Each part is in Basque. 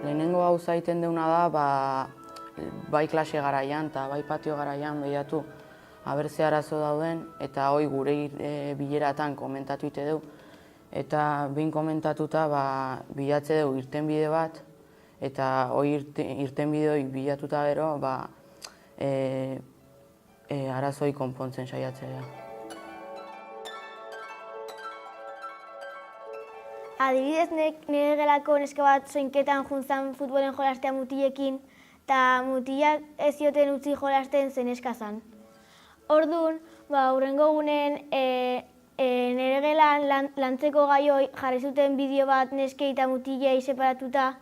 Lehenengo gauza egiten deuna da, bai klase garaian eta bai patio garaian behiatu abertze arazo dauden, eta hoi gure bileratan komentatu ite dugu. Eta behin komentatuta bilatze dugu irtenbide bat, eta hoi irtenbide bilatuta gero arazoi konpontzen saiatzea. Adibidez, nire gelako neska bat soinketan juntzan futbolen jolastea mutilekin, eta mutilak ez zioten utzi jolasten zen neska zan. Orduan, hurrengo gunen nire gelan lantzeko gaioi jarri zuten bideo bat neskei eta mutilei separatuta,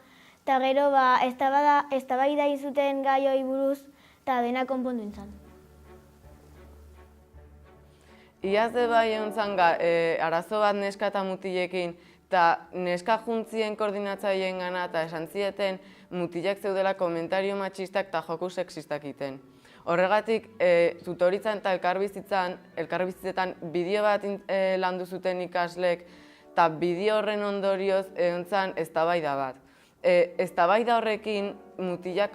eta gero eztabaida egin zuten gaioi buruz, eta dena konpondu intzan. Iaz bai egon zan arazo bat neska eta mutilekin, eta neska juntzien koordinatzaileen gana eta esan zieten mutilak zeudela komentario matxistak eta joku sexistak iten. Horregatik, tutoritzan eta elkarbizitzetan bideo bat landu zuten ikaslek, eta bideo horren ondorioz egon zan eztabaida bat. Eztabaida horrekin mutilak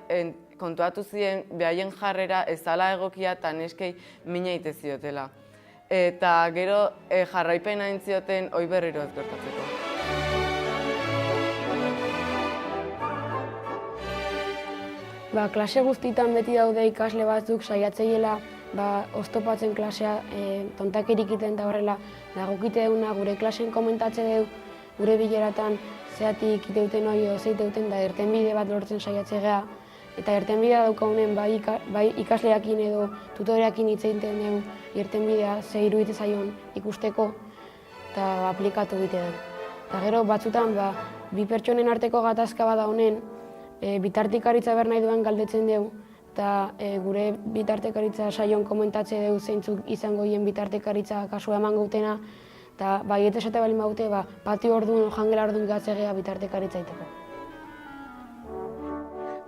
kontuatu ziren behaien jarrera ezala egokia eta neskei mina ite ziotela. Eta gero jarraipena egin zioten hoi berriro ez gertatzeko. Klase guztietan beti daude ikasle batzuk saiatzeiela oztopatzen klasea, tontakerik iten eta horrela dagokite duguna gure klasen komentatze dugu, gure bileratan zeatik iteuten hori zeiteuten da irtenbide bat lortzen saiatzea. Eta irtenbidea daukagunen bai ikasleakin edo tutoreakin hitz egiten dugu irtenbidea ze iruditzen zaion ikusteko eta aplikatu egite dugu. Eta gero batzutan bi pertsonen arteko gatazka bada honen, bitartekaritza behar nahi duen galdetzen dugu, eta gure bitartekaritza saion komentatze dugu zeintzuk izango hien bitartekaritza kasua eman gautena, eta baiet esate balin baute, patio orduan, jangela orduan gatzegea bitartekaritza iteko.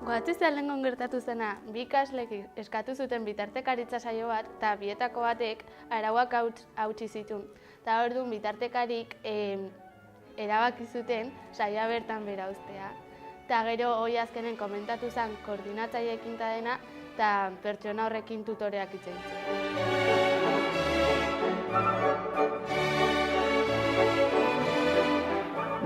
Goatzi lehenengo gertatu zena, bi ikaslek eskatu zuten bitartekaritza saio bat, eta bietako batek arauak hautsi zituen. Eta orduan bitartekarik erabaki zuten saioa bertan bera uztea. Eta gero hori azkenen komentatu zen koordinatzaileekin eta dena, eta pertsona horrekin tutoreak hitz egin.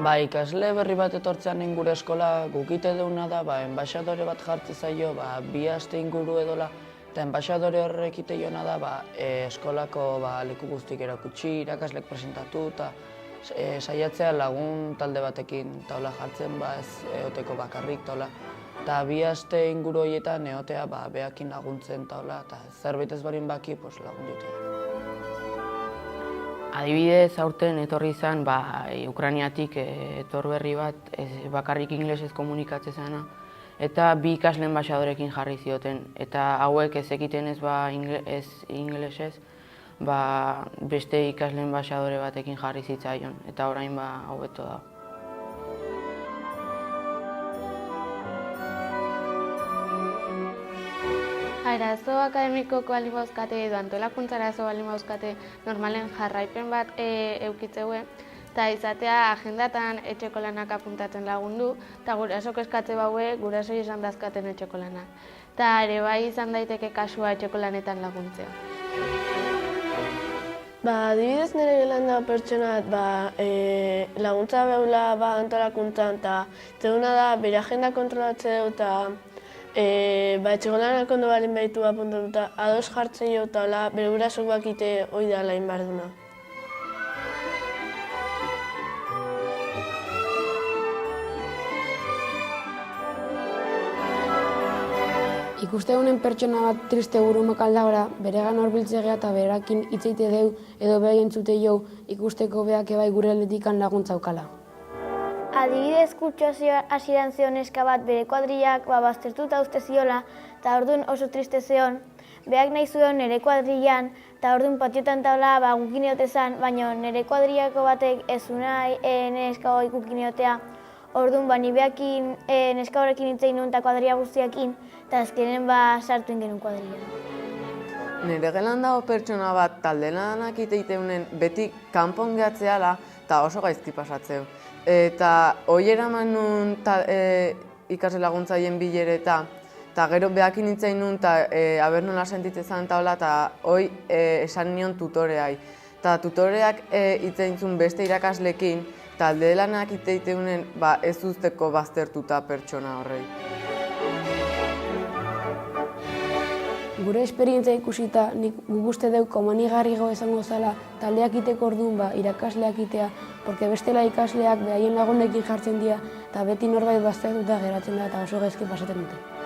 Ikasle berri bat etortzean gure eskola gukite deuna da, enbaixadore bat jartze zaio, 2 aste inguru edola, eta enbaixadore horrek ite jona da, eskolako leku guztik erakutsi, irakaslek presentatu, eta saiatzea lagun talde batekin taula jartzen, ez eoteko bakarrik taula. Eta 2 aste inguru horietan eotea behakin laguntzen taula, eta zerbait ez barin baki lagun dute. Adibidez, aurten etorri izan, Ukrainiatik etor berri bat, bakarrik inglesez komunikatzen zena, eta 2 ikasle enbaixadorekin jarri zioten, eta hauek ez ekiten ez inglesez, beste ikasle enbaixadore batekin jarri zitzaion, eta orain hobeto da. Arazo akademikoko baldin bauzkate edo antolakuntza arazo baldin bauzkate normalen jarraipen bat eukitzeue, eta izatea agendatan etxeko lanak apuntatzen lagundu, eta gurasok eskatze baue gurasoi esan dazkaten etxeko lanak. Eta ere bai izan daiteke kasua etxeko lanetan laguntzea. Adibidez nire gelan da pertsona laguntza behula antolakuntzan, eta zeuna da bere agenda kontrolatze du, eta etxeko lanak ondo balin behitu apuntatuta ados jartzen jo, eta bere gurasok bakite hori da lain behar duna. Ikuste honen pertsona bat triste burumak aldagora, beregan horbiltzegea eta berakin hitzeite deu edo beha entzute jo ikusteko beak ebai gure aldetikan laguntza aukala. Adibidez, kurtso hasieran zeon neska bat bere kuadrillak baztertuta uste ziola, eta orduan oso triste zeon, beak nahi zuen nire kuadrillan, eta orduan patiotan taula gukineote zan, baina nire kuadrillako batek ez nahi neska hori gukineotea. Orduan, ni behakin neska horrekin hitzein nuen eta kuadrilla guztiakin, eta azkenen sartu ingenu kuadrilla. Nire gelan dago pertsona bat talde lanak iteiteunen beti kanpon gehatzeala eta oso gaizki pasatzeu. Eta hori eraman nun ikasle laguntzaien bilereta, eta gero behakin hitzein nun, eta aber nola sentitzen zan eta hola, eta hoi esan nion tutoreai. Eta tutoreak hitzein zuen beste irakaslekin, eta alde lanak iteiteunen ez usteko baztertuta pertsona horrei. Gure esperientzia ikusita, guk uste deu komenigarriago izango zela taldeak iteko orduan irakasleak itea, porque bestela ikasleak behaien lagunekin jartzen dira eta beti norbait baztertuta geratzen da eta oso gaizki pasatzen dute.